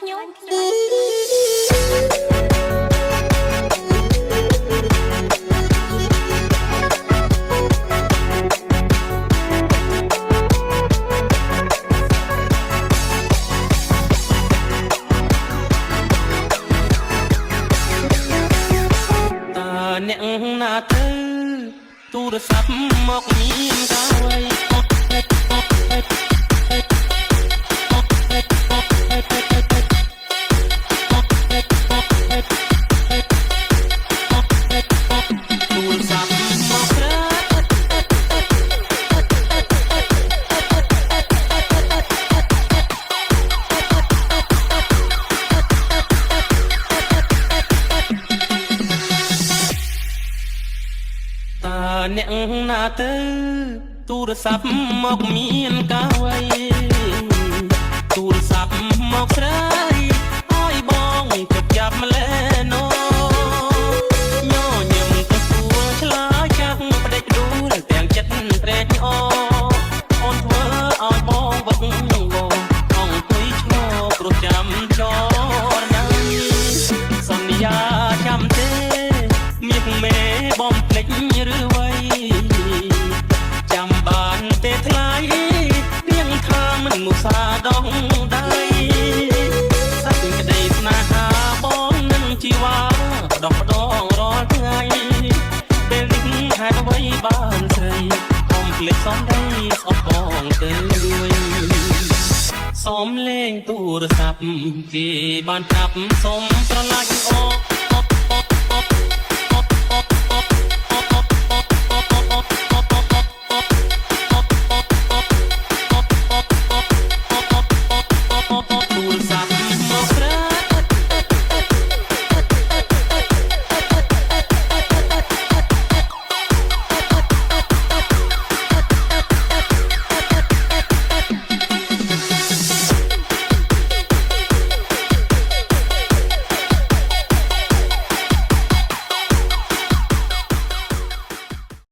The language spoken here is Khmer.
ខ្ញុំអ្នកណាទៅទូរស័ព្ទមកមានកាវៃអ្នកណាទៅទូរស័ព្ទមកមានកាវៃទូរស័ព្ទមកស្រីឲ្យបងទៅចាប់ម្លេណូញញឹមទៅសួរឆ្លើយចាស់ផ្ដេចដួលទាំងចិត្តត្រេកអរអូនធ្វើឲ្យបងវឹកវរអង្គុយឈ្មោះព្រោះចាំចរណាសន្យាចាំទេមាសមេបំភ្លេចឬវៃចាំបានទេថ្លៃនាងថាមិនមុសាដងដៃសក្តីស្នេហាបងនឹងជីវ៉ាផ្ដោះផ្ដងរាល់ថ្ងៃពេលនេះហេតុអ្វីបានស្រីកុំភ្លេចសំដីស្អប់បងទៅសូមលេងទូរស័ព្ទគេបានចាប់សូមស្រឡាញ់អរ